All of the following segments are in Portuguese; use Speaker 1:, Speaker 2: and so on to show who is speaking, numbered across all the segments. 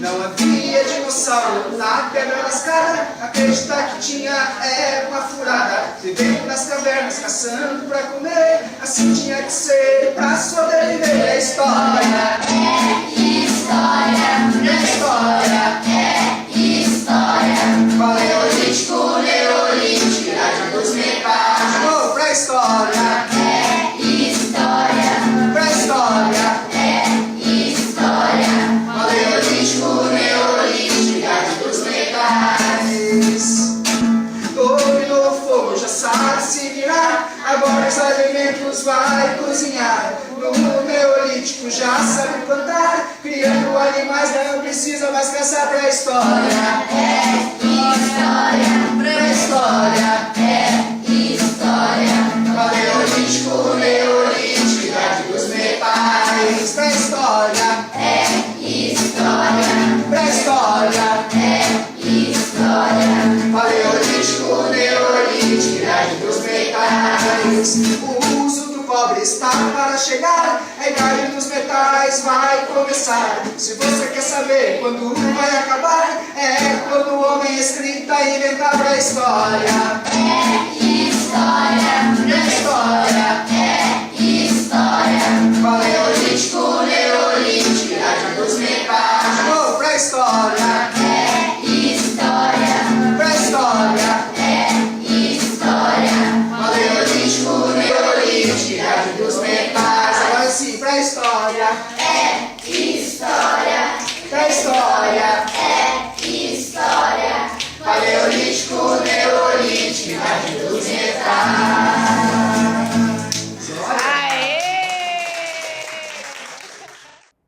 Speaker 1: Não havia dinossauro na pedra lascada. Acreditar que tinha é uma furada. Vivendo nas cavernas, caçando pra comer. Assim tinha que ser pra sobreviver. É história, é história, é história, é história. Paleolítico, neolítico, idade dos metais. De novo, pra história, é história, pra história. Neolítico, idade dos metais. Dominou o fogo, já sabe se virar. Agora os alimentos vai cozinhar. No Neolítico já sabe plantar. Criando animais, não precisa mais caçar. Pra história, é história, pra história, é história. Paleolítico, neolítico, idade dos metais. Pra história, é história, pra história, é história. Paleolítico, neolítico, idade dos metais. O uso do cobre está para chegar. A idade dos metais vai começar. Se você quer saber quando vai acabar, é quando o homem escrita inventar. Pra história, é história, pra história, é história. Paleolítico, neolítico, idade dos metais. De novo, pra história, é história, pra história, é história. Paleolítico, neolítico, idade dos metais. Agora sim, pra história, é história, pra história, é história. Paleolítico, neolítico, idade dos metais.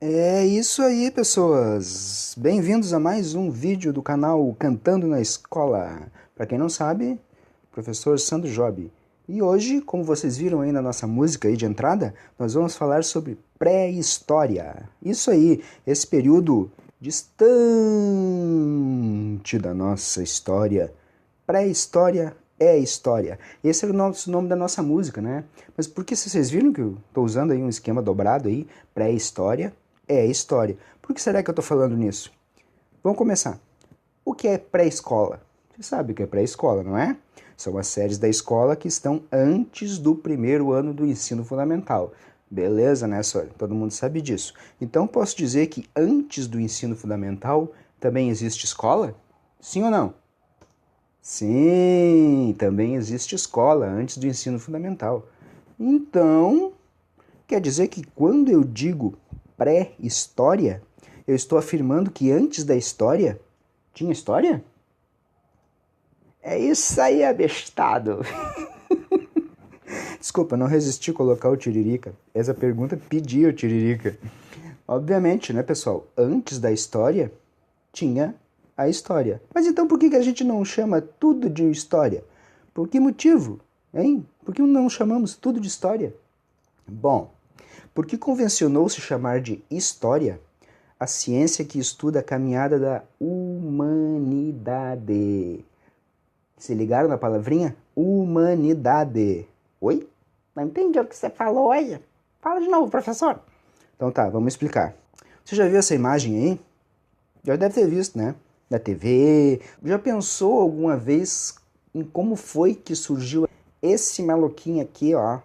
Speaker 2: É isso aí, pessoas! Bem-vindos a mais um vídeo do canal Cantando na Escola. Para quem não sabe, professor Sandro Job. E hoje, como vocês viram aí na nossa música aí de entrada, nós vamos falar sobre pré-história. Isso aí, esse período distante da nossa história. Pré-história é história. Esse é o nome da nossa música, né? Mas por que vocês viram que eu estou usando aí um esquema dobrado aí? Pré-história é história. Por que será que eu estou falando nisso? Vamos começar. O que é pré-escola? Você sabe o que é pré-escola, não é? São as séries da escola que estão antes do primeiro ano do ensino fundamental. Beleza, né, Sônia? Todo mundo sabe disso. Então, posso dizer que antes do ensino fundamental também existe escola? Sim ou não? Sim, também existe escola antes do ensino fundamental. Então, quer dizer que quando eu digo pré-história, eu estou afirmando que antes da história tinha história? É isso aí, abestado. Desculpa, não resisti a colocar o tiririca. Essa pergunta pedia o tiririca. Obviamente, né, pessoal? Antes da história tinha a história. Mas então por que a gente não chama tudo de história? Por que motivo, hein? Por que não chamamos tudo de história? Bom, porque convencionou-se chamar de história a ciência que estuda a caminhada da humanidade. Se ligaram na palavrinha? Humanidade. Oi? Não entendi o que você falou aí. Fala de novo, professor. Então tá, vamos explicar. Você já viu essa imagem aí? Já deve ter visto, né? Da TV. Já pensou alguma vez em como foi que surgiu esse maluquinho aqui, ó?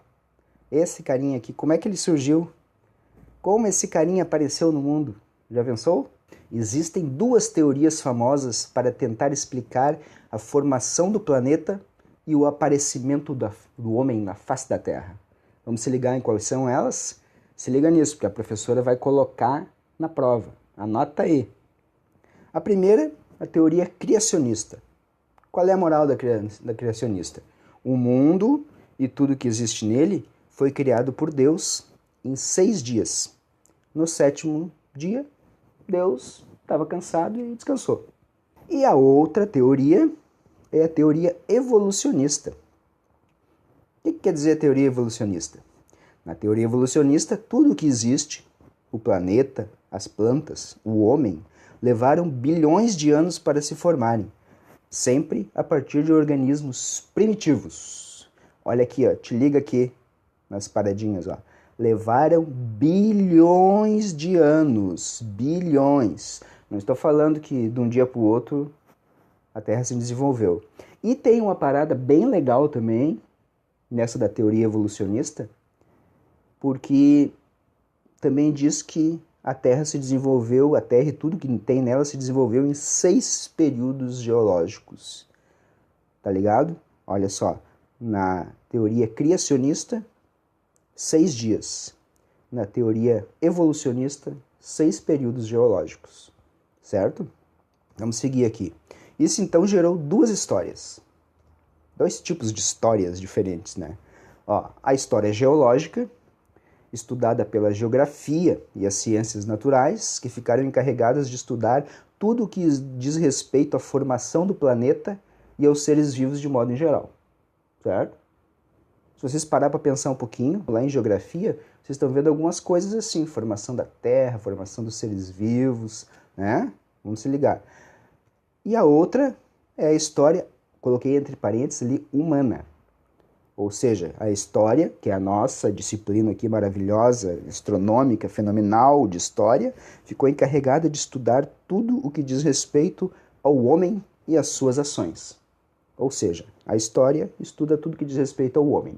Speaker 2: Esse carinha aqui, como é que ele surgiu? Como esse carinha apareceu no mundo? Já pensou? Existem duas teorias famosas para tentar explicar a formação do planeta e o aparecimento do homem na face da Terra. Vamos se ligar em quais são elas? Se liga nisso, porque a professora vai colocar na prova. Anota aí. A primeira, a teoria criacionista. Qual é a moral da criacionista? O mundo e tudo que existe nele foi criado por Deus em 6 dias. No 7º dia, Deus estava cansado e descansou. E a outra teoria é a teoria evolucionista. O que quer dizer a teoria evolucionista? Na teoria evolucionista, tudo que existe, o planeta, as plantas, o homem, levaram bilhões de anos para se formarem, sempre a partir de organismos primitivos. Olha aqui, ó, te liga aqui nas paradinhas, ó. Levaram bilhões de anos, bilhões, Não estou falando que de um dia para o outro a Terra se desenvolveu. E tem uma parada bem legal também, nessa da teoria evolucionista, porque também diz que a Terra se desenvolveu, a Terra e tudo que tem nela se desenvolveu em 6 períodos geológicos. Tá ligado? Olha só, na teoria criacionista, 6 dias. Na teoria evolucionista, 6 períodos geológicos. Certo? Vamos seguir aqui. Isso então gerou 2 histórias. 2 tipos de histórias diferentes, né? Ó, a história geológica, estudada pela geografia e as ciências naturais, que ficaram encarregadas de estudar tudo o que diz respeito à formação do planeta e aos seres vivos de modo em geral. Certo? Se vocês parar para pensar um pouquinho, lá em geografia, vocês estão vendo algumas coisas assim, formação da Terra, formação dos seres vivos, né? Vamos se ligar. E a outra é a história, coloquei entre parênteses ali, humana. Ou seja, a história, que é a nossa disciplina aqui maravilhosa, astronômica, fenomenal de história, ficou encarregada de estudar tudo o que diz respeito ao homem e às suas ações. Ou seja, a história estuda tudo que diz respeito ao homem.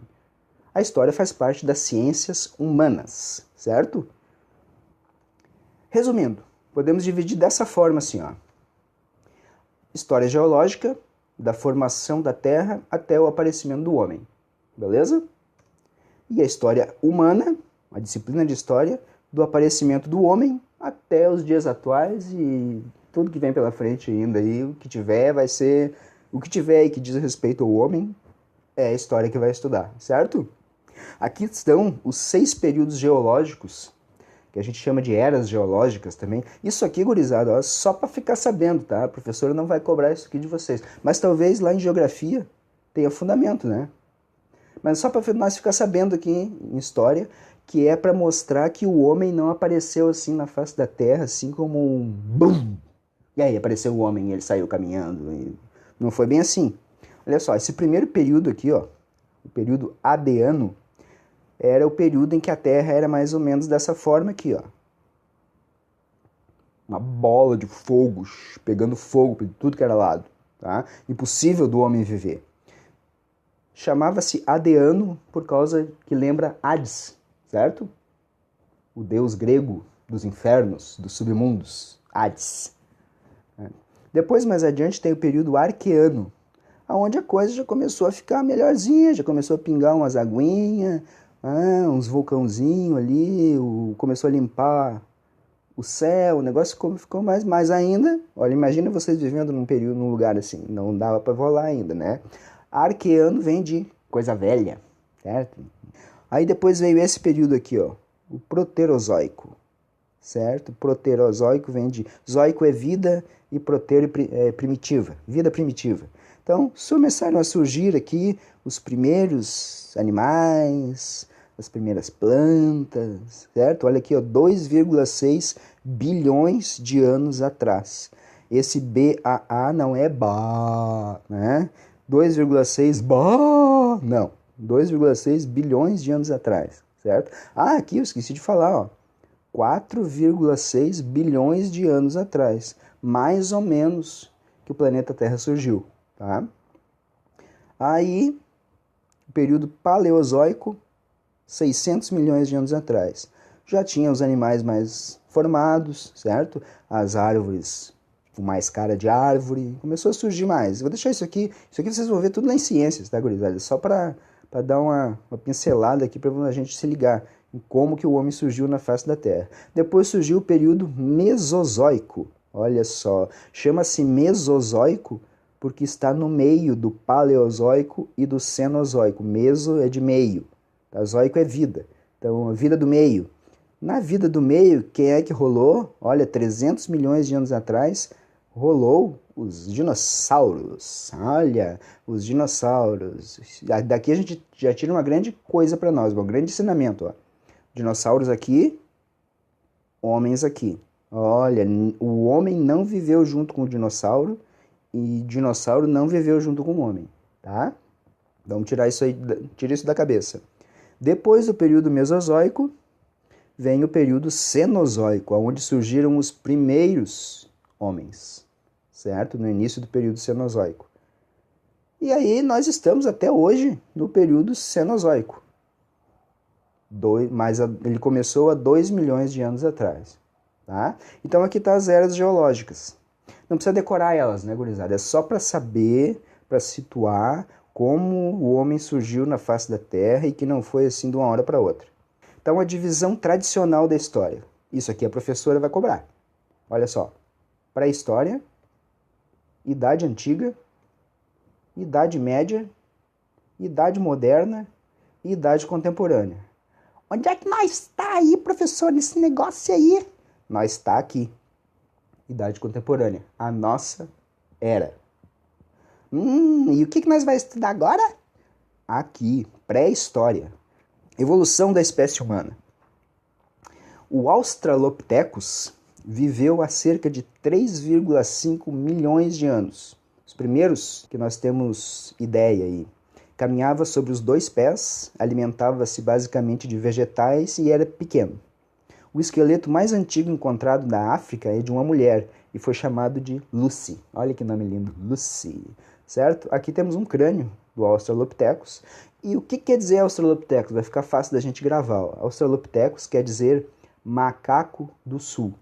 Speaker 2: A história faz parte das ciências humanas, certo? Resumindo, podemos dividir dessa forma assim, ó. História geológica, da formação da Terra até o aparecimento do homem. Beleza? E a história humana, a disciplina de história, do aparecimento do homem até os dias atuais e tudo que vem pela frente ainda aí, o que tiver vai ser... O que tiver aí que diz respeito ao homem é a história que vai estudar, certo? Aqui estão os 6 períodos geológicos, que a gente chama de eras geológicas também. Isso aqui, gurizada, ó, só para ficar sabendo, tá? A professora não vai cobrar isso aqui de vocês. Mas talvez lá em geografia tenha fundamento, né? Mas só para nós ficar sabendo aqui em história, que é para mostrar que o homem não apareceu assim na face da Terra, assim como um BUM! E aí apareceu o homem e ele saiu caminhando. E... Não foi bem assim. Olha só, esse primeiro período aqui, ó, o período Adeano, era o período em que a Terra era mais ou menos dessa forma aqui, ó. Uma bola de fogo, pegando fogo por tudo que era lado, tá? Impossível do homem viver. Chamava-se Adeano por causa que lembra Hades, certo? O deus grego dos infernos, dos submundos, Hades. Depois, mais adiante, tem o período Arqueano, onde a coisa já começou a ficar melhorzinha, já começou a pingar umas aguinhas, uns vulcãozinhos ali, começou a limpar o céu, o negócio ficou mais ainda. Olha, imagina vocês vivendo num lugar assim, não dava para voar ainda, né? Arqueano vem de coisa velha, certo? Aí depois veio esse período aqui, ó, o Proterozoico, certo? Proterozoico vem de... Zoico é vida e protero é primitiva, vida primitiva. Então, começaram a surgir aqui os primeiros animais, as primeiras plantas, certo? Olha aqui, ó, 2,6 bilhões de anos atrás. Esse BAA não é BA, né? 2,6 BA, não. 2,6 bilhões de anos atrás, certo? Ah, aqui eu esqueci de falar, ó. 4,6 bilhões de anos atrás, mais ou menos que o planeta Terra surgiu, tá? Aí, o período Paleozoico, 600 milhões de anos atrás. Já tinha os animais mais formados, certo? As árvores com mais cara de árvore, começou a surgir mais. Vou deixar isso aqui vocês vão ver tudo lá em ciências, tá, gurizada? Só para dar uma pincelada aqui para a gente se ligar em como que o homem surgiu na face da Terra. Depois surgiu o período Mesozoico. Olha só, chama-se Mesozoico porque está no meio do Paleozoico e do Cenozoico. Meso é de meio, tá? Zoico é vida. Então, a vida do meio. Na vida do meio, quem é que rolou? Olha, 300 milhões de anos atrás, rolou os dinossauros. Olha, os dinossauros. Daqui a gente já tira uma grande coisa para nós, um grande ensinamento, ó. Dinossauros aqui, homens aqui. Olha, o homem não viveu junto com o dinossauro e o dinossauro não viveu junto com o homem, tá? Vamos tirar isso aí, tira isso da cabeça. Depois do período Mesozoico, vem o período Cenozoico, onde surgiram os primeiros homens, certo? No início do período Cenozoico. E aí nós estamos até hoje no período Cenozoico. Mas ele começou há 2 milhões de anos atrás. Tá? Então aqui estão as eras geológicas. Não precisa decorar elas, né, gurizada? É só para saber, para situar como o homem surgiu na face da Terra e que não foi assim de uma hora para outra. Então a divisão tradicional da história. Isso aqui a professora vai cobrar. Olha só. Pré-história, Idade Antiga, Idade Média, Idade Moderna e Idade Contemporânea. Onde é que nós está aí, professor, nesse negócio aí? Nós está aqui. Idade Contemporânea. A nossa era. E o que nós vamos estudar agora? Aqui, pré-história. Evolução da espécie humana. O Australopithecus viveu há cerca de 3,5 milhões de anos. Os primeiros que nós temos ideia aí. Caminhava sobre os 2 pés, alimentava-se basicamente de vegetais e era pequeno. O esqueleto mais antigo encontrado na África é de uma mulher e foi chamado de Lucy. Olha que nome lindo, Lucy. Certo? Aqui temos um crânio do Australopithecus. E o que quer dizer Australopithecus? Vai ficar fácil da gente gravar. Australopithecus quer dizer macaco do sul.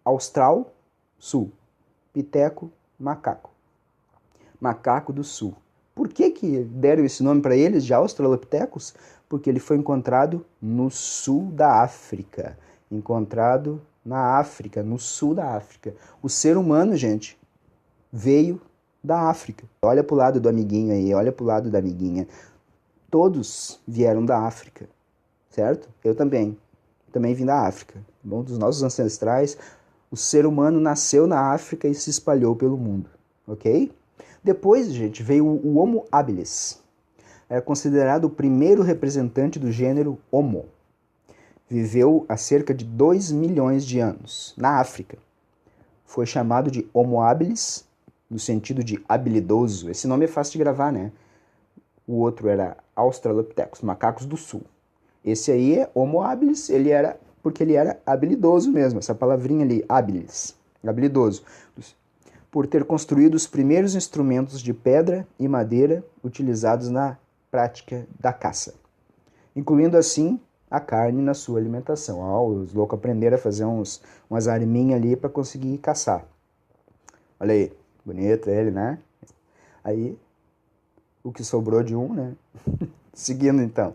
Speaker 2: Austral, sul. Piteco, macaco. Macaco do sul. Por que deram esse nome para eles de Australopithecus? Porque ele foi encontrado no sul da África. Encontrado na África, no sul da África. O ser humano, gente, veio da África. Olha para o lado do amiguinho aí, olha para o lado da amiguinha. Todos vieram da África, certo? Eu também. Também vim da África. Um dos nossos ancestrais, o ser humano nasceu na África e se espalhou pelo mundo, ok? Depois, gente, veio o Homo habilis. Era considerado o primeiro representante do gênero Homo. Viveu há cerca de 2 milhões de anos, na África. Foi chamado de Homo habilis, no sentido de habilidoso. Esse nome é fácil de gravar, né? O outro era Australopithecus, macacos do sul. Esse aí é Homo habilis, porque ele era habilidoso mesmo, essa palavrinha ali, habilis, habilidoso. Por ter construído os primeiros instrumentos de pedra e madeira utilizados na prática da caça, incluindo assim a carne na sua alimentação. Os loucos aprenderam a fazer umas arminhas ali para conseguir caçar. Olha aí, bonito ele, né? Aí, o que sobrou de um, né? Seguindo então.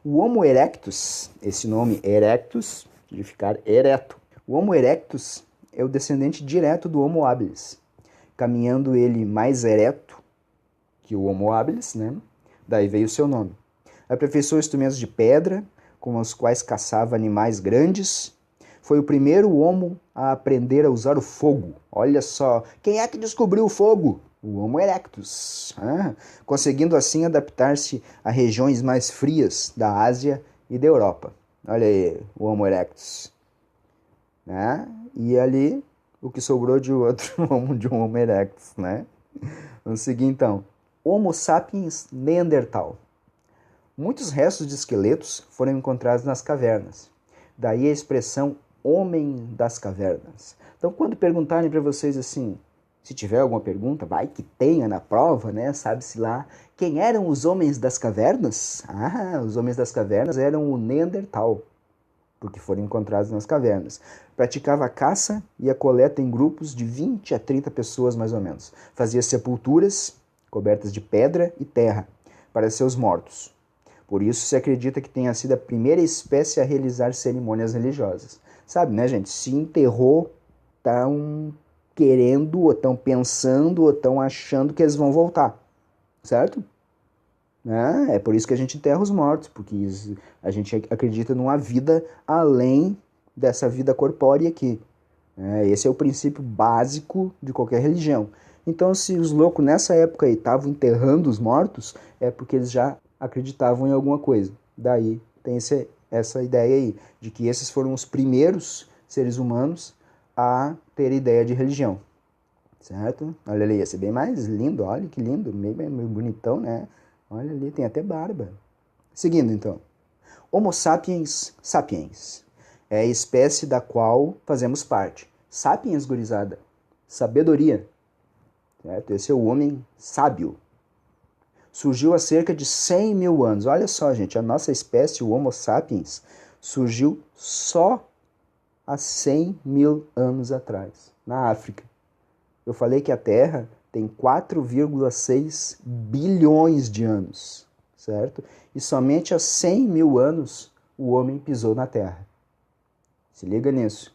Speaker 2: O Homo erectus, esse nome erectus, de ficar ereto. O Homo erectus é o descendente direto do Homo habilis, caminhando ele mais ereto que o Homo habilis, né? Daí veio o seu nome. Aperfeiçoou instrumentos de pedra, com os quais caçava animais grandes. Foi o primeiro homo a aprender a usar o fogo. Olha só, quem é que descobriu o fogo? O Homo erectus. Conseguindo assim adaptar-se a regiões mais frias da Ásia e da Europa. Olha aí, o Homo erectus. E ali, o que sobrou de outro de um Homo erectus, né? Vamos seguir então. Homo sapiens neandertal. Muitos restos de esqueletos foram encontrados nas cavernas. Daí a expressão homem das cavernas. Então, quando perguntarem para vocês assim, se tiver alguma pergunta, vai que tenha na prova, né? Sabe-se lá, quem eram os homens das cavernas? Os homens das cavernas eram o Neandertal, porque foram encontrados nas cavernas. Praticava a caça e a coleta em grupos de 20 a 30 pessoas, mais ou menos. Fazia sepulturas cobertas de pedra e terra para seus mortos. Por isso se acredita que tenha sido a primeira espécie a realizar cerimônias religiosas. Sabe, né, gente? Se enterrou, estão querendo, ou estão pensando, ou estão achando que eles vão voltar. Certo? É por isso que a gente enterra os mortos, porque a gente acredita numa vida além dessa vida corpórea aqui. Esse é o princípio básico de qualquer religião. Então, se os loucos nessa época aí estavam enterrando os mortos, é porque eles já acreditavam em alguma coisa. Daí tem essa ideia aí, de que esses foram os primeiros seres humanos a ter ideia de religião. Certo? Olha ali, ia ser bem mais lindo, olha que lindo, meio bonitão, né? Olha ali, tem até barba. Seguindo, então. Homo sapiens sapiens é a espécie da qual fazemos parte. Sapiens, gurizada. Sabedoria. Certo? Esse é o homem sábio. Surgiu há cerca de 100 mil anos. Olha só, gente, a nossa espécie, o Homo sapiens, surgiu só há 100 mil anos atrás, na África. Eu falei que a Terra tem 4,6 bilhões de anos, certo? E somente há 100 mil anos o homem pisou na Terra. Se liga nisso.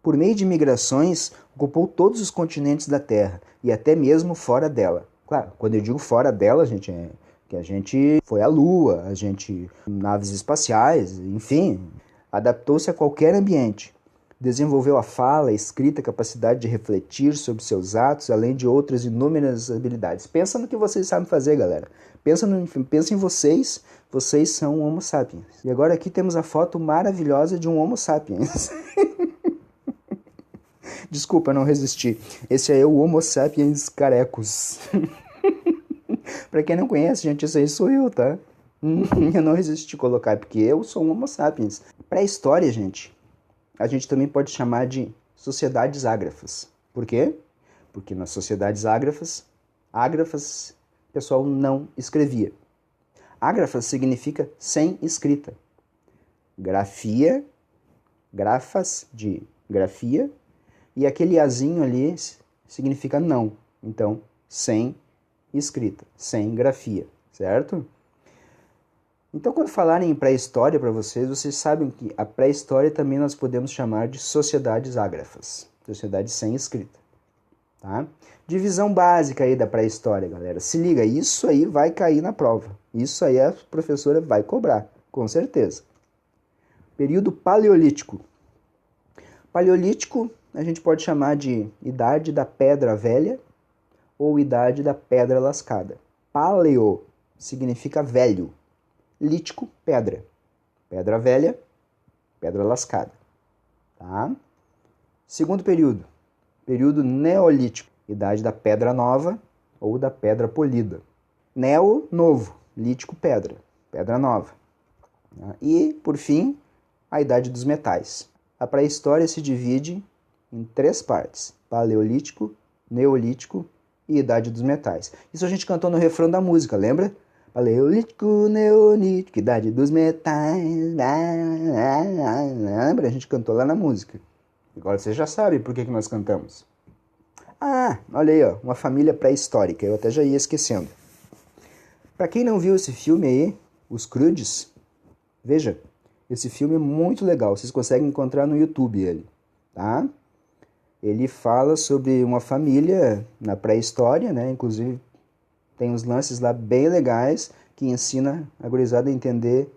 Speaker 2: Por meio de migrações, ocupou todos os continentes da Terra e até mesmo fora dela. Claro, quando eu digo fora dela, gente, é que a gente foi à Lua, a gente naves espaciais, enfim, adaptou-se a qualquer ambiente. Desenvolveu a fala, a escrita, a capacidade de refletir sobre seus atos, além de outras inúmeras habilidades. Pensa no que vocês sabem fazer, galera. Pensa em vocês, vocês são um Homo sapiens. E agora aqui temos a foto maravilhosa de um Homo sapiens. Desculpa, não resisti. Esse aí é o Homo sapiens carecos. Pra quem não conhece, gente, esse aí sou eu, tá? Eu não resisti a colocar, porque eu sou um Homo sapiens. Pré-história, gente, a gente também pode chamar de sociedades ágrafas. Por quê? Porque nas sociedades ágrafas, o pessoal não escrevia. Ágrafas significa sem escrita. Grafia, grafas de grafia, e aquele azinho ali significa não. Então, sem escrita, sem grafia, certo? Então, quando falarem em pré-história para vocês sabem que a pré-história também nós podemos chamar de sociedades ágrafas, sociedades sem escrita, tá? Divisão básica aí da pré-história, galera. Se liga, isso aí vai cair na prova. Isso aí a professora vai cobrar, com certeza. Período paleolítico. Paleolítico a gente pode chamar de idade da pedra velha ou idade da pedra lascada. Paleo significa velho. Lítico, pedra. Pedra velha, pedra lascada. Tá? Segundo período. Período neolítico. Idade da pedra nova ou da pedra polida. Neo, novo. Lítico, pedra. Pedra nova. Tá? E, por fim, a idade dos metais. A pré-história se divide em 3 partes. Paleolítico, neolítico e idade dos metais. Isso a gente cantou no refrão da música, lembra? Paleolítico, neolítico, idade dos metais. Lembra? A gente cantou lá na música. Agora você já sabe por que nós cantamos. Ah, olha aí, ó, uma família pré-histórica. Eu até já ia esquecendo. Para quem não viu esse filme aí, Os Croods, veja, esse filme é muito legal. Vocês conseguem encontrar no YouTube ele, tá? Ele fala sobre uma família na pré-história, né? Inclusive tem uns lances lá bem legais que ensina a gurizada a entender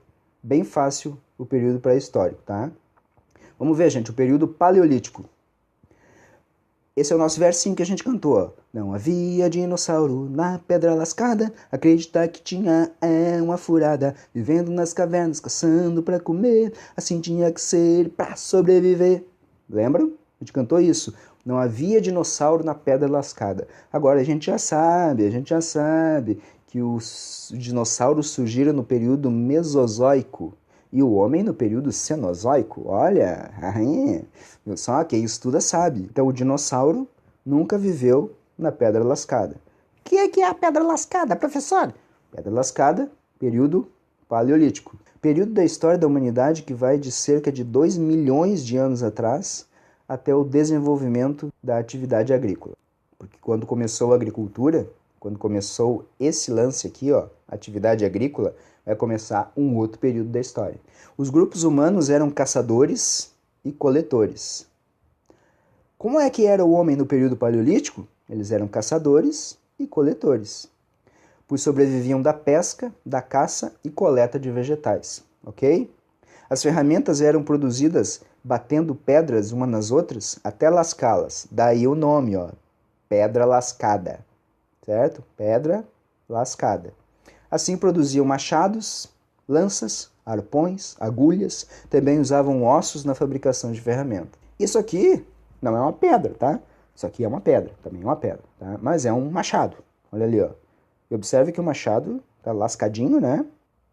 Speaker 2: bem fácil o período pré-histórico, tá? Vamos ver, gente, o período paleolítico. Esse é o nosso versinho que a gente cantou, ó. Não havia dinossauro na pedra lascada, acreditar que tinha uma furada, vivendo nas cavernas, caçando pra comer, assim tinha que ser pra sobreviver. Lembram? A gente cantou isso. Não havia dinossauro na pedra lascada. Agora a gente já sabe que os dinossauros surgiram no período Mesozoico e o homem no período Cenozoico. Olha, só quem estuda sabe. Então o dinossauro nunca viveu na pedra lascada. O que é a pedra lascada, professor? Pedra lascada, período paleolítico. Período da história da humanidade que vai de cerca de 2 milhões de anos atrás até o desenvolvimento da atividade agrícola. Porque quando começou a agricultura, quando começou esse lance aqui, ó, atividade agrícola, vai começar um outro período da história. Os grupos humanos eram caçadores e coletores. Como é que era o homem no período paleolítico? Eles eram caçadores e coletores, pois sobreviviam da pesca, da caça e coleta de vegetais, ok? As ferramentas eram produzidas batendo pedras umas nas outras até lascá-las. Daí o nome, ó, pedra lascada, certo? Pedra lascada. Assim produziam machados, lanças, arpões, agulhas, também usavam ossos na fabricação de ferramentas. Isso aqui não é uma pedra, tá? Isso aqui é uma pedra, também é uma pedra, tá? Mas é um machado. Olha ali, ó. E observe que o machado tá lascadinho, né?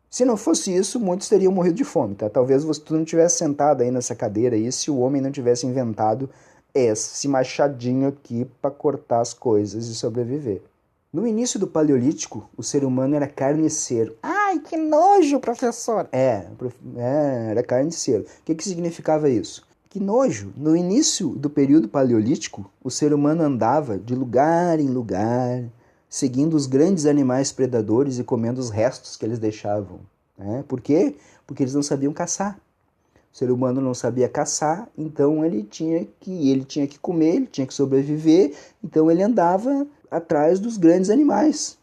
Speaker 2: Se não fosse isso, muitos teriam morrido de fome, tá? Talvez tu não tivesse sentado aí nessa cadeira aí se o homem não tivesse inventado esse machadinho aqui para cortar as coisas e sobreviver. No início do Paleolítico, o ser humano era carniceiro. Ai, que nojo, professor! Era carniceiro. O que significava isso? Que nojo! No início do período Paleolítico, o ser humano andava de lugar em lugar, seguindo os grandes animais predadores e comendo os restos que eles deixavam. Por quê? Porque eles não sabiam caçar. O ser humano não sabia caçar, então ele tinha que comer, ele tinha que sobreviver, então ele andava atrás dos grandes animais.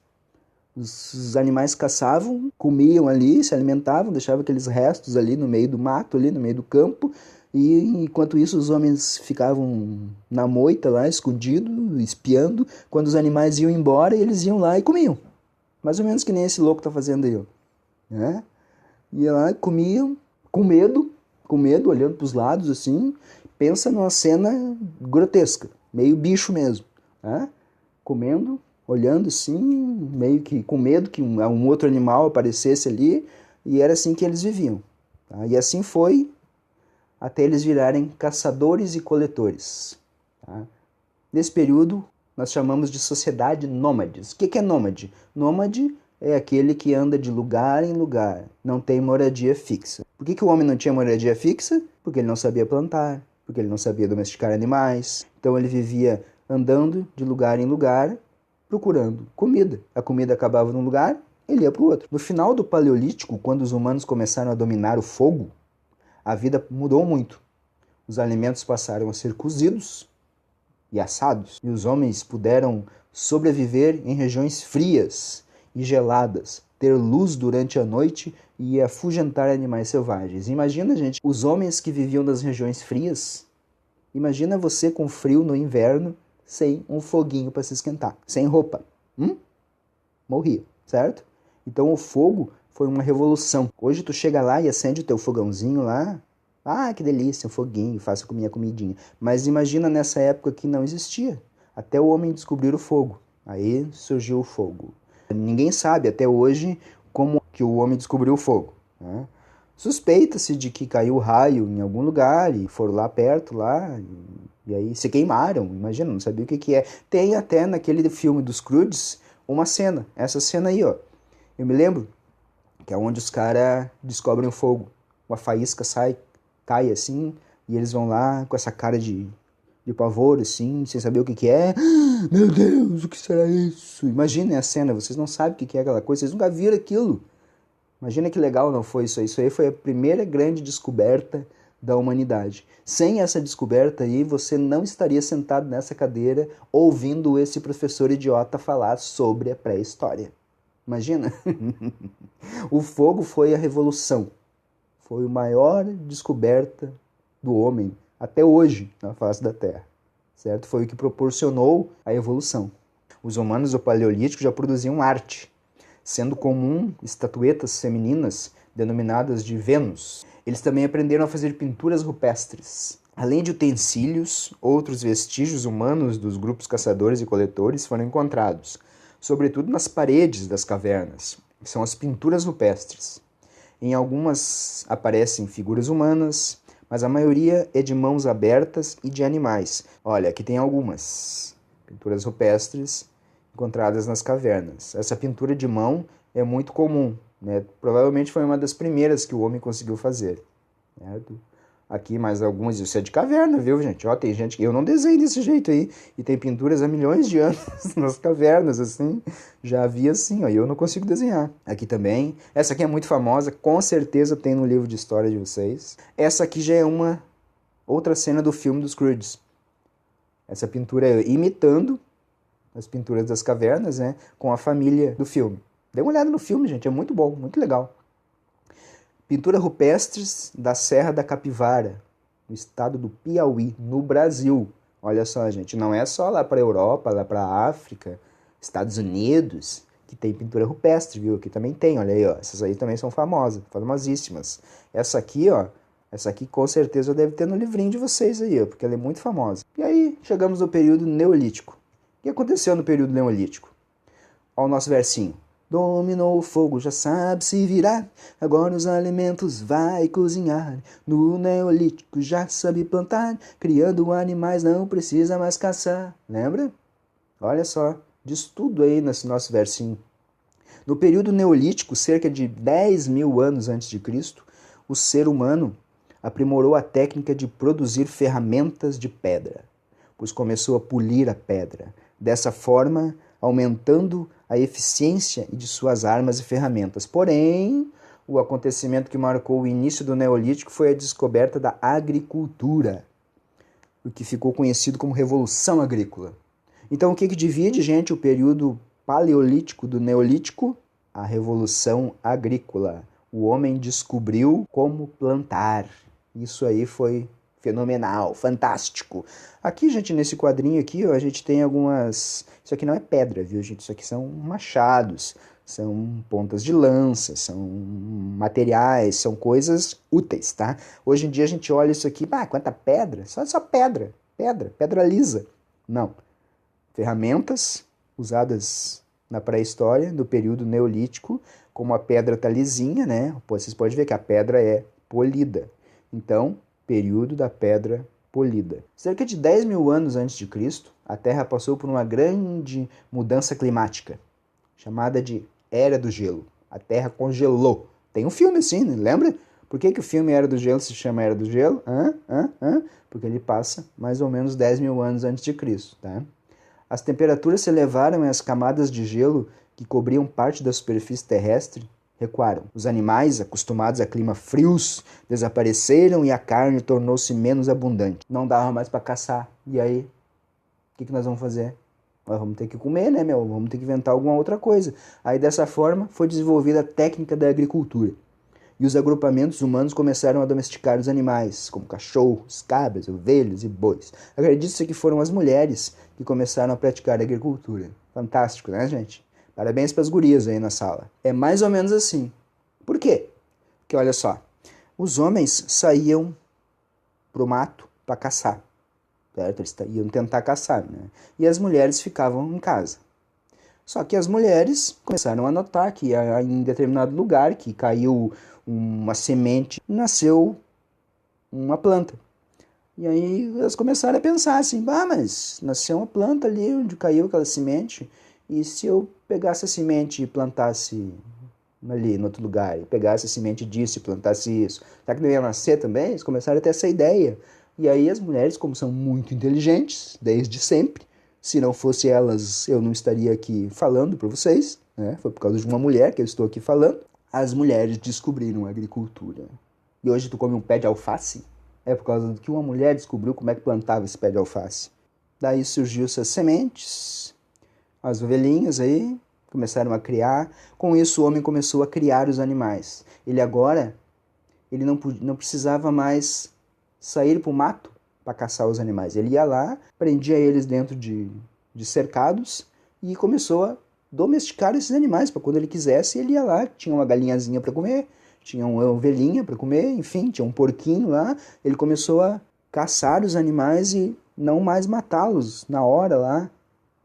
Speaker 2: Os animais caçavam, comiam ali, se alimentavam, deixavam aqueles restos ali no meio do mato, ali no meio do campo, e enquanto isso os homens ficavam na moita lá, escondidos, espiando, quando os animais iam embora, eles iam lá e comiam. Mais ou menos que nem esse louco tá fazendo aí, ó. Ia lá e comiam, com medo, olhando para os lados assim, pensa numa cena grotesca, meio bicho mesmo, comendo, olhando assim, meio que com medo que um outro animal aparecesse ali, e era assim que eles viviam. E assim foi até eles virarem caçadores e coletores. Nesse período, nós chamamos de sociedade nômades. O que é nômade? Nômade é aquele que anda de lugar em lugar, não tem moradia fixa. Por que o homem não tinha moradia fixa? Porque ele não sabia plantar, porque ele não sabia domesticar animais. Então ele vivia andando de lugar em lugar, procurando comida. A comida acabava num lugar, ele ia para o outro. No final do Paleolítico, quando os humanos começaram a dominar o fogo, a vida mudou muito. Os alimentos passaram a ser cozidos e assados, e os homens puderam sobreviver em regiões frias e geladas, ter luz durante a noite e afugentar animais selvagens. Imagina, gente, os homens que viviam nas regiões frias. Imagina você com frio no inverno, sem um foguinho para se esquentar, sem roupa. Morria, certo? Então o fogo foi uma revolução. Hoje tu chega lá e acende o teu fogãozinho lá. Ah, que delícia, um foguinho, faço com minha comidinha. Mas imagina nessa época que não existia. Até o homem descobrir o fogo. Aí surgiu o fogo. Ninguém sabe até hoje como que o homem descobriu o fogo. Suspeita-se de que caiu raio em algum lugar e foram lá perto, e aí se queimaram. Imagina, não sabia o que é. Tem até naquele filme dos Croods uma cena. Essa cena aí, ó. Eu me lembro que é onde os caras descobrem o fogo. Uma faísca cai assim, e eles vão lá com essa cara de pavor, assim, sem saber o que é. Meu Deus, o que será isso? Imaginem a cena, vocês não sabem o que é aquela coisa, vocês nunca viram aquilo. Imagina que legal não foi isso aí. Isso aí foi a primeira grande descoberta da humanidade. Sem essa descoberta aí, você não estaria sentado nessa cadeira ouvindo esse professor idiota falar sobre a pré-história. Imagina? O fogo foi a revolução. Foi a maior descoberta do homem até hoje na face da Terra, certo? Foi o que proporcionou a evolução. Os humanos do Paleolítico já produziam arte, sendo comum estatuetas femininas denominadas de Vênus. Eles também aprenderam a fazer pinturas rupestres. Além de utensílios, outros vestígios humanos dos grupos caçadores e coletores foram encontrados, sobretudo nas paredes das cavernas. São as pinturas rupestres. Em algumas aparecem figuras humanas, mas a maioria é de mãos abertas e de animais. Olha, aqui tem algumas pinturas rupestres encontradas nas cavernas. Essa pintura de mão é muito comum, né? Provavelmente foi uma das primeiras que o homem conseguiu fazer, certo? Aqui mais algumas, isso é de caverna, viu, gente? Ó, tem gente que eu não desenho desse jeito aí, e tem pinturas há milhões de anos nas cavernas, assim, já havia assim, ó, e eu não consigo desenhar. Aqui também, essa aqui é muito famosa, com certeza tem no livro de história de vocês. Essa aqui já é uma outra cena do filme dos Croods. Essa pintura é imitando as pinturas das cavernas, né, com a família do filme. Dê uma olhada no filme, gente, é muito bom, muito legal. Pintura rupestres da Serra da Capivara, no estado do Piauí, no Brasil. Olha só, gente, não é só lá para a Europa, lá para a África, Estados Unidos, que tem pintura rupestre, viu? Aqui também tem, olha aí, ó. Essas aí também são famosas, famosíssimas. Essa aqui, ó, essa aqui com certeza deve ter no livrinho de vocês aí, ó, porque ela é muito famosa. E aí, chegamos no período Neolítico. O que aconteceu no período Neolítico? Olha o nosso versinho. Dominou o fogo, já sabe se virar. Agora os alimentos vai cozinhar. No Neolítico já sabe plantar. Criando animais não precisa mais caçar. Lembra? Olha só, diz tudo aí nesse nosso versinho. No período Neolítico, cerca de 10 mil anos antes de Cristo, o ser humano aprimorou a técnica de produzir ferramentas de pedra, pois começou a polir a pedra. Dessa forma, aumentando a eficiência de suas armas e ferramentas. Porém, o acontecimento que marcou o início do Neolítico foi a descoberta da agricultura, o que ficou conhecido como Revolução Agrícola. Então, o que divide, gente, o período Paleolítico do Neolítico? A Revolução Agrícola. O homem descobriu como plantar. Isso aí foi fenomenal, fantástico. Aqui, gente, nesse quadrinho aqui, ó, a gente tem algumas... Isso aqui não é pedra, viu, gente? Isso aqui são machados, são pontas de lança, são materiais, são coisas úteis, tá? Hoje em dia a gente olha isso aqui, quanta pedra? Só pedra, pedra lisa. Não. Ferramentas usadas na pré-história, do período neolítico, como a pedra tá lisinha, né? Vocês podem ver que a pedra é polida. Então, período da pedra polida. Cerca de 10 mil anos antes de Cristo, a Terra passou por uma grande mudança climática, chamada de Era do Gelo. A Terra congelou. Tem um filme assim, né? Lembra? Por que o filme Era do Gelo se chama Era do Gelo? Porque ele passa mais ou menos 10 mil anos antes de Cristo, tá? As temperaturas se elevaram e as camadas de gelo que cobriam parte da superfície terrestre recuaram. Os animais, acostumados a climas frios, desapareceram e a carne tornou-se menos abundante. Não dava mais para caçar. E aí, o que nós vamos fazer? Nós vamos ter que comer, né, meu? Vamos ter que inventar alguma outra coisa. Aí, dessa forma, foi desenvolvida a técnica da agricultura. E os agrupamentos humanos começaram a domesticar os animais, como cachorros, cabras, ovelhas e bois. Acredite-se que foram as mulheres que começaram a praticar a agricultura. Fantástico, né, gente? Parabéns para as gurias aí na sala. É mais ou menos assim. Por quê? Porque, olha só, os homens saíam pro mato para caçar, certo? Eles iam tentar caçar, né? E as mulheres ficavam em casa. Só que as mulheres começaram a notar que em determinado lugar que caiu uma semente, nasceu uma planta. E aí elas começaram a pensar assim, mas nasceu uma planta ali onde caiu aquela semente, e se eu pegasse a semente e plantasse ali no outro lugar, e pegasse a semente disso e plantasse isso, será que não ia nascer também? Eles começaram a ter essa ideia. E aí as mulheres, como são muito inteligentes, desde sempre, se não fosse elas, eu não estaria aqui falando para vocês, né? Foi por causa de uma mulher que eu estou aqui falando. As mulheres descobriram a agricultura. E hoje tu come um pé de alface? É por causa do que uma mulher descobriu como é que plantava esse pé de alface. Daí surgiu essas sementes, as ovelhinhas aí começaram a criar. Com isso o homem começou a criar os animais. Ele agora, ele não precisava mais sair para o mato para caçar os animais. Ele ia lá, prendia eles dentro de cercados e começou a domesticar esses animais para quando ele quisesse, ele ia lá, tinha uma galinhazinha para comer, tinha uma ovelhinha para comer, enfim, tinha um porquinho lá. Ele começou a caçar os animais e não mais matá-los na hora lá,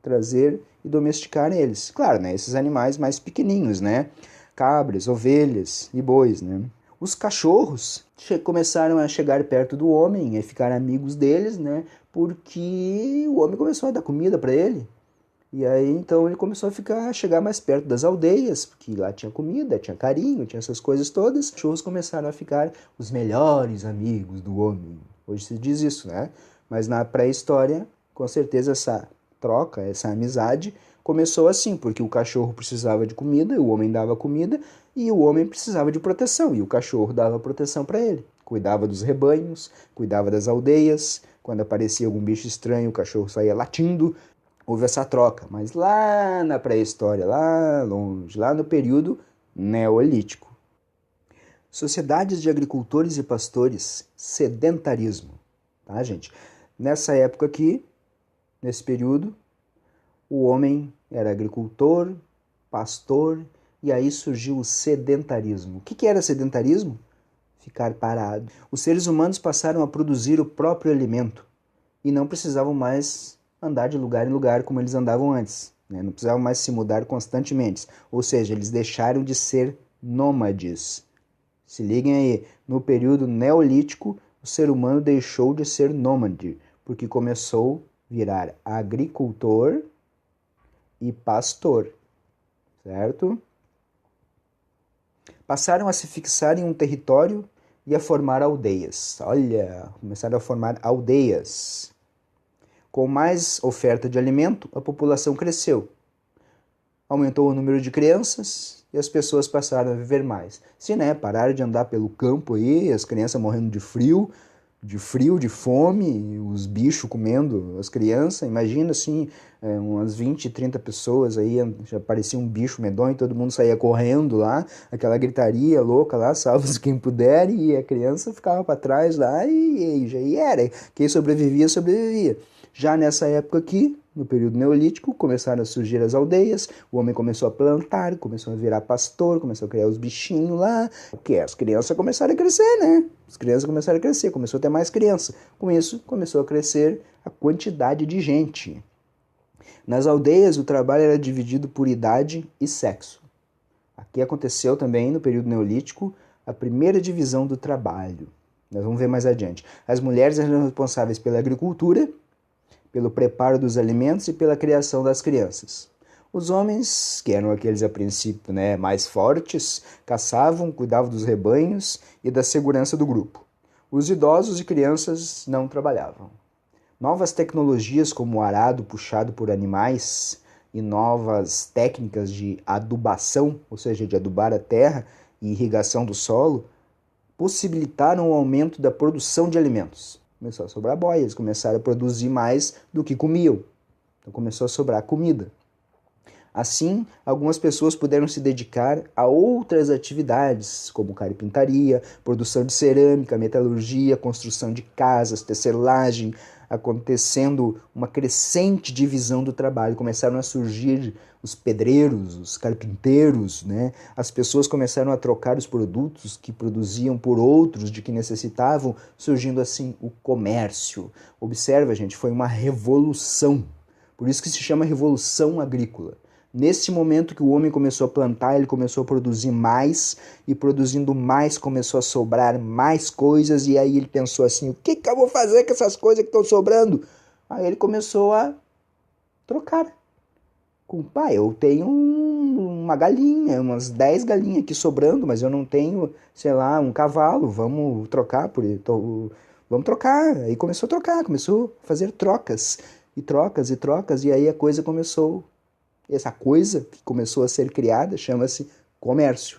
Speaker 2: trazer e domesticar eles. Claro, né, esses animais mais pequenininhos, né? Cabras, ovelhas e bois, né? Os cachorros começaram a chegar perto do homem e ficar amigos deles, né? Porque o homem começou a dar comida para ele. E aí, então, ele começou a chegar mais perto das aldeias, porque lá tinha comida, tinha carinho, tinha essas coisas todas. Os cachorros começaram a ficar os melhores amigos do homem. Hoje se diz isso, né? Mas na pré-história, com certeza, essa troca, essa amizade, começou assim, porque o cachorro precisava de comida, o homem dava comida, e o homem precisava de proteção, e o cachorro dava proteção para ele. Cuidava dos rebanhos, cuidava das aldeias. Quando aparecia algum bicho estranho, o cachorro saía latindo. Houve essa troca, mas lá na pré-história, lá longe, lá no período neolítico. Sociedades de agricultores e pastores, sedentarismo. Tá, gente? Nessa época aqui, nesse período, o homem era agricultor, pastor, e aí surgiu o sedentarismo. O que era sedentarismo? Ficar parado. Os seres humanos passaram a produzir o próprio alimento e não precisavam mais andar de lugar em lugar como eles andavam antes. né? Não precisavam mais se mudar constantemente, ou seja, eles deixaram de ser nômades. Se liguem aí, no período neolítico, o ser humano deixou de ser nômade, porque começou a virar agricultor e pastor, certo? Passaram a se fixar em um território e a formar aldeias. Olha, começaram a formar aldeias. Com mais oferta de alimento, a população cresceu. Aumentou o número de crianças e as pessoas passaram a viver mais. Se, né, pararam de andar pelo campo aí, as crianças morrendo de frio, de fome, os bichos comendo as crianças. Imagina assim, umas 20, 30 pessoas aí, já parecia um bicho medonho, todo mundo saía correndo lá, aquela gritaria louca lá, salve-se quem puder, e a criança ficava para trás lá e era. Quem sobrevivia, sobrevivia. Já nessa época aqui, no período neolítico, começaram a surgir as aldeias, o homem começou a plantar, começou a virar pastor, começou a criar os bichinhos lá, porque as crianças começaram a crescer, né? As crianças começaram a crescer, começou a ter mais criança. Com isso, começou a crescer a quantidade de gente. Nas aldeias, o trabalho era dividido por idade e sexo. Aqui aconteceu também, no período neolítico, a primeira divisão do trabalho. Nós vamos ver mais adiante. As mulheres eram responsáveis pela agricultura, pelo preparo dos alimentos e pela criação das crianças. Os homens, que eram aqueles a princípio, né, mais fortes, caçavam, cuidavam dos rebanhos e da segurança do grupo. Os idosos e crianças não trabalhavam. Novas tecnologias como o arado puxado por animais e novas técnicas de adubação, ou seja, de adubar a terra e irrigação do solo, possibilitaram o aumento da produção de alimentos. Começou a sobrar boia, eles começaram a produzir mais do que comiam. Então começou a sobrar comida. Assim, algumas pessoas puderam se dedicar a outras atividades, como carpintaria, produção de cerâmica, metalurgia, construção de casas, tecelagem, acontecendo uma crescente divisão do trabalho. Começaram a surgir os pedreiros, os carpinteiros, né? As pessoas começaram a trocar os produtos que produziam por outros de que necessitavam, surgindo assim o comércio. Observa, gente, foi uma revolução. Por isso que se chama Revolução Agrícola. Nesse momento que o homem começou a plantar, ele começou a produzir mais, e produzindo mais começou a sobrar mais coisas, e aí ele pensou assim, o que eu vou fazer com essas coisas que estão sobrando? Aí ele começou a trocar. Pai, eu tenho uma galinha, umas 10 galinhas aqui sobrando, mas eu não tenho, sei lá, um cavalo, vamos trocar vamos trocar. Aí começou a trocar, começou a fazer trocas, e trocas, e trocas, e aí a coisa começou. Essa coisa que começou a ser criada chama-se comércio.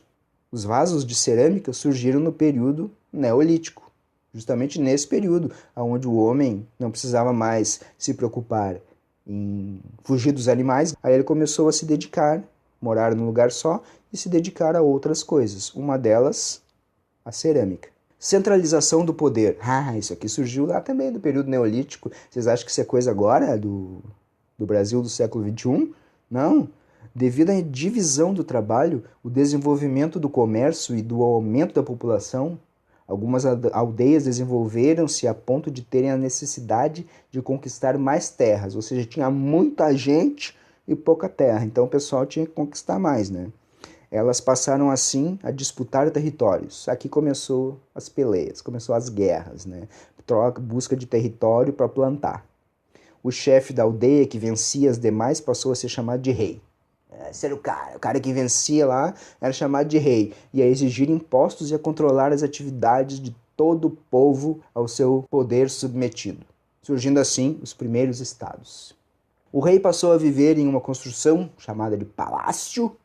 Speaker 2: Os vasos de cerâmica surgiram no período neolítico, justamente nesse período, onde o homem não precisava mais se preocupar em fugir dos animais. Aí ele começou a se dedicar, morar num lugar só e se dedicar a outras coisas. Uma delas, a cerâmica. Centralização do poder. Isso aqui surgiu lá também no período neolítico. Vocês acham que isso é coisa agora do Brasil do século XXI? Não. Devido à divisão do trabalho, o desenvolvimento do comércio e do aumento da população, algumas aldeias desenvolveram-se a ponto de terem a necessidade de conquistar mais terras, ou seja, tinha muita gente e pouca terra, então o pessoal tinha que conquistar mais, né? Elas passaram assim a disputar territórios. Aqui começou as peleias, começou as guerras, né? Busca de território para plantar. O chefe da aldeia que vencia as demais passou a ser chamado de rei. Esse era o cara que vencia lá era chamado de rei, e a exigir impostos e a controlar as atividades de todo o povo ao seu poder submetido, surgindo assim os primeiros estados. O rei passou a viver em uma construção chamada de palácio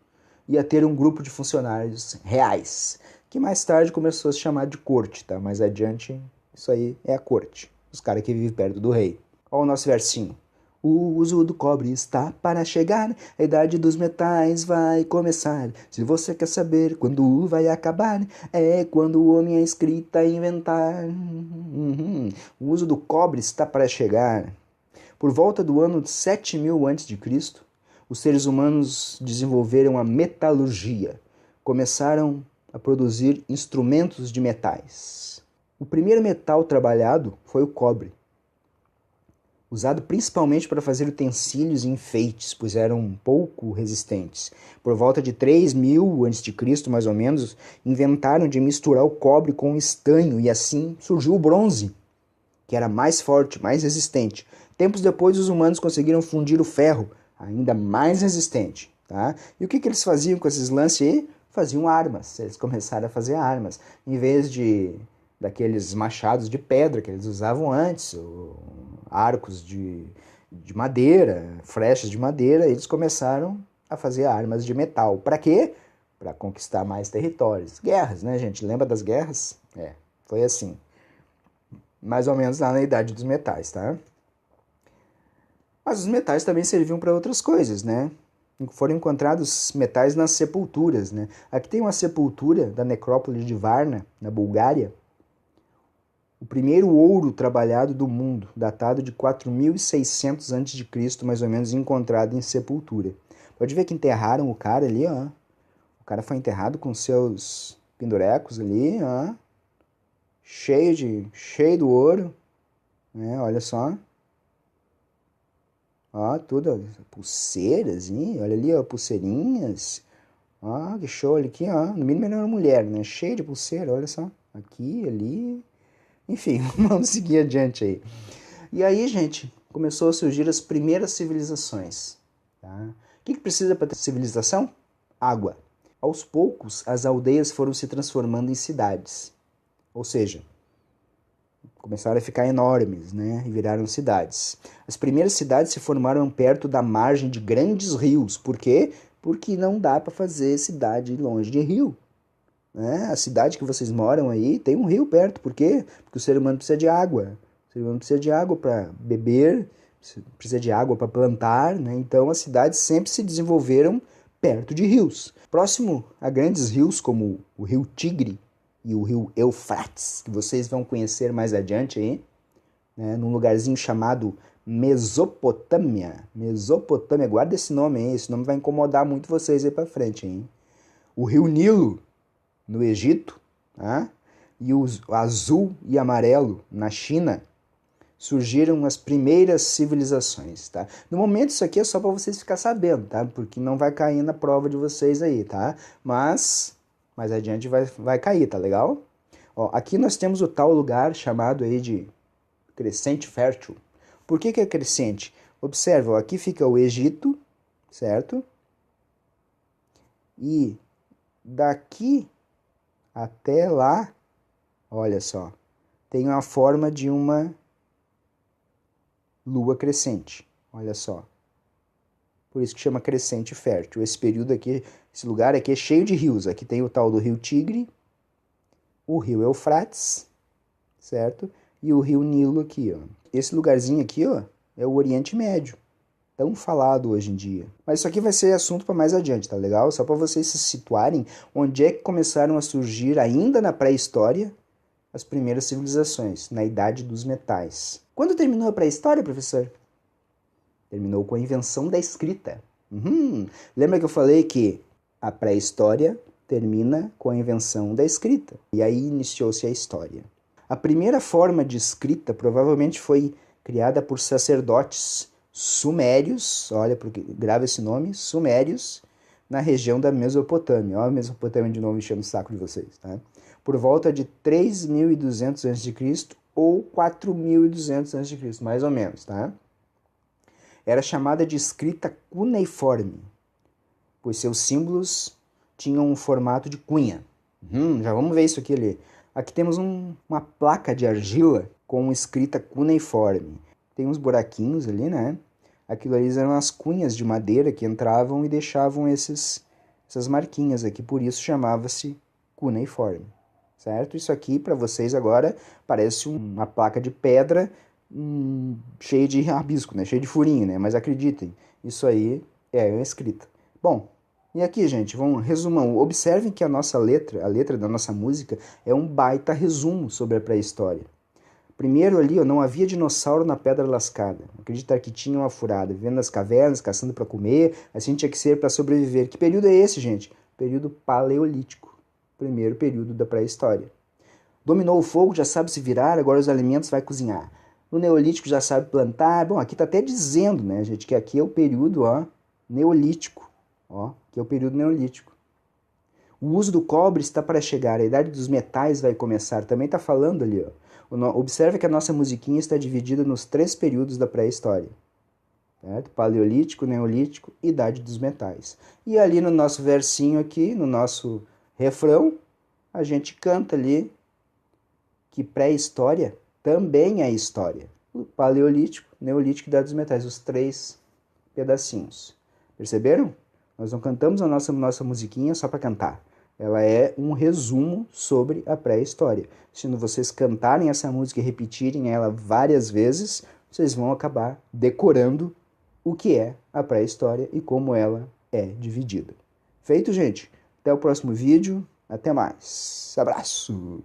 Speaker 2: e a ter um grupo de funcionários reais, que mais tarde começou a se chamar de corte, tá? Mais adiante, isso aí é a corte, os caras que vivem perto do rei. Olha o nosso versinho. O uso do cobre está para chegar, a idade dos metais vai começar. Se você quer saber quando vai acabar, é quando o homem a escrita inventar. O uso do cobre está para chegar. Por volta do ano 7000 a.C., os seres humanos desenvolveram a metalurgia. Começaram a produzir instrumentos de metais. O primeiro metal trabalhado foi o cobre. usado principalmente para fazer utensílios e enfeites, pois eram pouco resistentes. Por volta de 3000 a.C., mais ou menos, inventaram de misturar o cobre com o estanho e assim surgiu o bronze, que era mais forte, mais resistente. Tempos depois, os humanos conseguiram fundir o ferro, ainda mais resistente. Tá? E o que eles faziam com esses lances aí? Faziam armas. Eles começaram a fazer armas. Em vez daqueles machados de pedra que eles usavam antes, arcos de madeira, flechas de madeira, eles começaram a fazer armas de metal. Para quê? Para conquistar mais territórios. Guerras, né, gente? Lembra das guerras? Foi assim. Mais ou menos lá na Idade dos Metais, tá? Mas os metais também serviam para outras coisas, né? Foram encontrados metais nas sepulturas, né? Aqui tem uma sepultura da necrópole de Varna, na Bulgária. O primeiro ouro trabalhado do mundo, datado de 4600 a.C., mais ou menos, encontrado em sepultura. Pode ver que enterraram o cara ali, ó. O cara foi enterrado com seus pindurecos ali, ó. Cheio do ouro, né? Olha só. Ó, tudo, pulseiras, hein? Olha ali, ó, pulseirinhas. Ó, que show, olha aqui, ó. No mínimo era uma mulher, né? Cheio de pulseira, olha só. Aqui, ali. Enfim, vamos seguir adiante aí. E aí, gente, começou a surgir as primeiras civilizações. Tá? O que precisa para ter civilização? Água. Aos poucos, as aldeias foram se transformando em cidades. Ou seja, começaram a ficar enormes, né? E viraram cidades. As primeiras cidades se formaram perto da margem de grandes rios. Por quê? Porque não dá para fazer cidade longe de rio. Né? A cidade que vocês moram aí tem um rio perto. Por quê? Porque o ser humano precisa de água. O ser humano precisa de água para beber, precisa de água para plantar. Né? Então as cidades sempre se desenvolveram perto de rios. Próximo a grandes rios como o rio Tigre e o rio Eufrates, que vocês vão conhecer mais adiante aí, né, num lugarzinho chamado Mesopotâmia. Mesopotâmia, guarda esse nome aí, esse nome vai incomodar muito vocês aí pra frente, hein? O rio Nilo, no Egito, tá? E o azul e amarelo, na China, surgiram as primeiras civilizações, tá? No momento isso aqui é só para vocês ficar sabendo, tá? Porque não vai cair na prova de vocês aí, tá? Mas mais adiante vai cair, tá legal? Ó, aqui nós temos o tal lugar chamado aí de crescente fértil. Por que é crescente? Observa, ó, aqui fica o Egito, certo? E daqui até lá, olha só, tem uma forma de uma lua crescente, olha só. Por isso que chama crescente fértil. Esse período aqui, esse lugar aqui é cheio de rios. Aqui tem o tal do rio Tigre, o rio Eufrates, certo? E o rio Nilo aqui, ó. Esse lugarzinho aqui, ó, é o Oriente Médio. Tão falado hoje em dia. Mas isso aqui vai ser assunto para mais adiante, tá legal? Só para vocês se situarem onde é que começaram a surgir, ainda na pré-história, as primeiras civilizações, na Idade dos Metais. Quando terminou a pré-história, professor? Terminou com a invenção da escrita. Lembra que eu falei que a pré-história termina com a invenção da escrita. E aí iniciou-se a história. A primeira forma de escrita provavelmente foi criada por sacerdotes sumérios, olha, grava esse nome, sumérios, na região da Mesopotâmia. Olha a Mesopotâmia de novo enchendo o saco de vocês. Tá? Por volta de 3200 a.C. ou 4200 a.C., mais ou menos, tá? Era chamada de escrita cuneiforme, pois seus símbolos tinham um formato de cunha. Já vamos ver isso aqui ali. Aqui temos uma placa de argila com escrita cuneiforme. Tem uns buraquinhos ali, né? Aquilo ali eram as cunhas de madeira que entravam e deixavam essas marquinhas aqui, por isso chamava-se cuneiforme, certo? Isso aqui para vocês agora parece uma placa de pedra cheio de rabisco, né? Cheio de furinho, né? Mas acreditem, isso aí é uma escrita. Bom, e aqui, gente, vamos resumão. Observem que a nossa letra, a letra da nossa música, é um baita resumo sobre a pré-história. Primeiro ali, ó, não havia dinossauro na pedra lascada. Acreditar que tinha uma furada, vivendo nas cavernas, caçando para comer, assim tinha que ser para sobreviver. Que período é esse, gente? Período paleolítico. Primeiro período da pré-história. Dominou o fogo, já sabe se virar, agora os alimentos vai cozinhar. No Neolítico já sabe plantar. Bom, aqui está até dizendo, né, gente, que aqui é o período, ó, Neolítico. Ó, aqui é o período Neolítico. O uso do cobre está para chegar, a idade dos metais vai começar. Também está falando ali, ó. Observe que a nossa musiquinha está dividida nos 3 períodos da pré-história. Certo? Paleolítico, Neolítico, Idade dos Metais. E ali no nosso versinho aqui, no nosso refrão, a gente canta ali que pré-história também é história. O Paleolítico, Neolítico e Idade dos Metais, os 3 pedacinhos. Perceberam? Nós não cantamos a nossa musiquinha só para cantar. Ela é um resumo sobre a pré-história. Se vocês cantarem essa música e repetirem ela várias vezes, vocês vão acabar decorando o que é a pré-história e como ela é dividida. Feito, gente? Até o próximo vídeo. Até mais. Abraço!